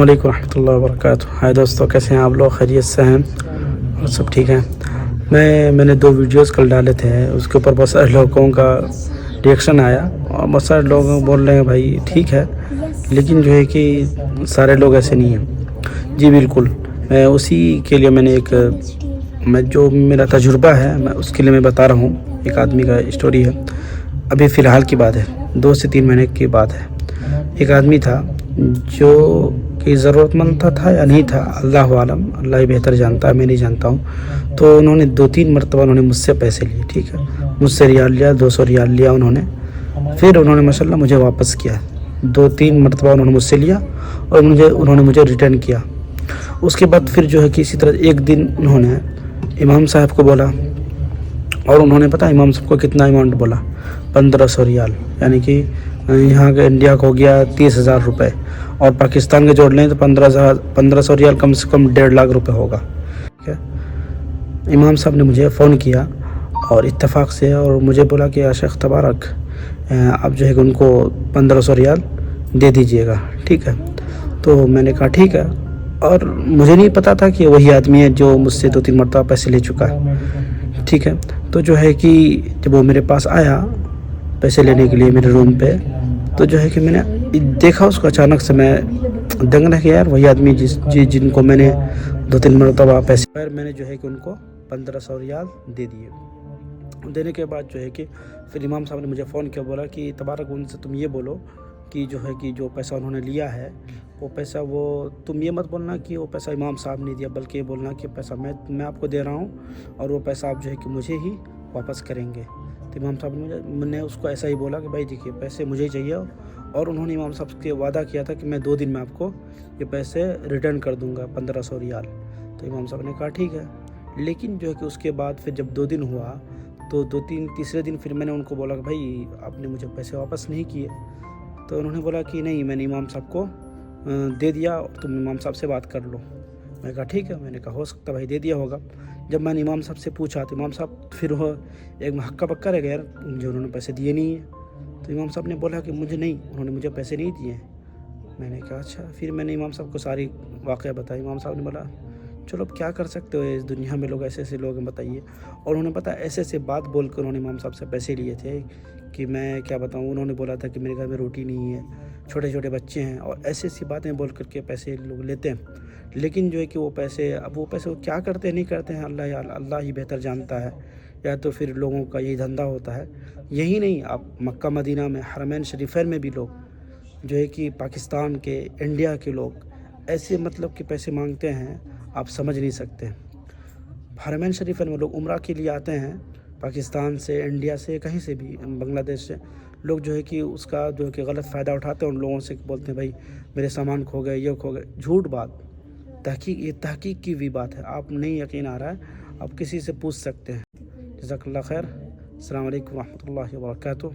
علیکم ورحمۃ اللہ وبرکاتہ. ہائے دوستو، کیسے ہیں آپ لوگ؟ خیریت سے ہیں اور سب ٹھیک ہیں؟ میں نے 2 ویڈیوز کل ڈالے تھے، اس کے اوپر بہت سارے لوگوں کا ریئیکشن آیا اور بہت سارے لوگ بول رہے ہیں بھائی ٹھیک ہے، لیکن جو ہے کہ سارے لوگ ایسے نہیں ہیں. جی بالکل، میں اسی کے لیے میں جو میرا تجربہ ہے میں اس کے لیے میں بتا رہا ہوں. ایک آدمی کا اسٹوری ہے، ابھی فی الحال کی بات ہے، 2 سے 3 مہینے کی بات ہے. ایک آدمی تھا جو کہ ضرورت مند تھا یا نہیں تھا، اللہ عالم، اللہ ہی بہتر جانتا ہے، میں نہیں جانتا ہوں. تو انہوں نے 2-3 مرتبہ مجھ سے پیسے لیے. ٹھیک ہے، مجھ سے ریال لیا، 200 ریال لیا انہوں نے. پھر انہوں نے ماشاء اللہ مجھے واپس کیا. 2-3 مرتبہ انہوں نے مجھ سے لیا اور انہوں نے مجھے ریٹرن کیا. اس کے بعد پھر جو ہے کہ اسی طرح ایک دن انہوں نے امام صاحب کو بولا، اور انہوں نے پتہ امام صاحب کو کتنا اماؤنٹ بولا؟ 1500 ریال، یعنی کہ یہاں کے انڈیا کا ہو گیا 30,000 روپے، اور پاکستان کے جوڑ لیں تو 1500 ریال کم سے کم 1.5 لاکھ روپے ہوگا. ٹھیک ہے، امام صاحب نے مجھے فون کیا اور اتفاق سے اور مجھے بولا کہ یا شیخ تبارک، آپ جو ہے کہ ان کو 1500 ریال دے دیجئے گا. ٹھیک ہے، تو میں نے کہا ٹھیک ہے، اور مجھے نہیں پتا تھا کہ وہی آدمی ہے جو مجھ سے 2-3 مرتبہ پیسے لے چکا ہے. ٹھیک ہے، تو جو ہے کہ جب وہ میرے پاس آیا پیسے لینے کے لیے میرے روم پہ، تو جو ہے کہ میں نے دیکھا اس کو، اچانک سے میں دنگ رہ گیا. یار وہی آدمی جن کو میں نے 2-3 مرتبہ پیسے، میں نے جو ہے کہ ان کو 1500 ریال دے دیے. دینے کے بعد جو ہے کہ پھر امام صاحب نے مجھے فون کیا، بولا کہ تبارک ان سے تم یہ بولو کہ جو ہے کہ جو پیسہ انہوں نے لیا ہے وہ پیسہ، وہ تم یہ مت بولنا کہ وہ پیسہ امام صاحب نے دیا، بلکہ یہ بولنا کہ پیسہ میں آپ کو دے رہا ہوں اور وہ پیسہ آپ جو ہے کہ مجھے ہی واپس کریں گے. تو امام صاحب نے اس کو ایسا ہی بولا کہ بھائی دیکھیے پیسے مجھے ہی چاہیے، اور انہوں نے امام صاحب کے وعدہ کیا تھا کہ میں 2 دن میں آپ کو یہ پیسے ریٹرن کر دوں گا، 1500 ریال. تو امام صاحب نے کہا ٹھیک ہے. لیکن جو ہے کہ اس کے بعد پھر جب 2 دن ہوا تو تیسرے دن پھر میں نے ان کو بولا کہ بھائی آپ نے مجھے پیسے واپس نہیں کیے. تو انہوں نے بولا کہ نہیں، میں نے امام صاحب کو دے دیا، اور تم امام صاحب سے بات کر لو. میں کہا ٹھیک ہے. میں نے کہا ہو سکتا بھائی دے دیا ہوگا. جب میں نے امام صاحب سے پوچھا تو امام صاحب پھر وہ ایک ہکا بکا رہ گیا، مجھے انہوں نے پیسے دیے نہیں ہیں. تو امام صاحب نے بولا کہ انہوں نے مجھے پیسے نہیں دیے ہیں. میں نے کہا اچھا. پھر میں نے امام صاحب کو ساری واقعہ بتائی. امام صاحب نے بولا چلو اب کیا کر سکتے ہو، اس دنیا میں لوگ ایسے لوگ ہیں، بتائیے. اور انہوں نے پتہ ایسے بات بول کر انہوں نے امام صاحب سے پیسے لیے تھے کہ میں کیا بتاؤں. انہوں نے بولا تھا کہ میرے گھر میں روٹی نہیں ہے، چھوٹے چھوٹے بچے ہیں، اور ایسی باتیں بول کر کے پیسے لوگ لیتے ہیں. لیکن جو ہے کہ وہ پیسے کیا کرتے ہیں نہیں کرتے ہیں، اللہ ہی بہتر جانتا ہے. یا تو پھر لوگوں کا یہی دھندا ہوتا ہے. یہی نہیں، آپ مکہ مدینہ میں حرمین شریفین میں بھی لوگ جو ہے کہ پاکستان کے، انڈیا کے لوگ ایسے مطلب کہ پیسے مانگتے ہیں، آپ سمجھ نہیں سکتے. حرمین شریفین میں لوگ عمرہ کے لیے آتے ہیں، پاکستان سے، انڈیا سے، کہیں سے بھی، بنگلہ دیش سے لوگ جو ہے کہ اس کا جو ہے کہ غلط فائدہ اٹھاتے ہیں. ان لوگوں سے بولتے ہیں بھائی میرے سامان کھو گئے، یہ کھو گئے. جھوٹ بات. یہ تحقیق کی ہوئی بات ہے. آپ نہیں یقین آ رہا ہے، آپ کسی سے پوچھ سکتے ہیں. جزاک اللہ خیر. السلام علیکم ورحمۃ اللہ وبرکاتہ.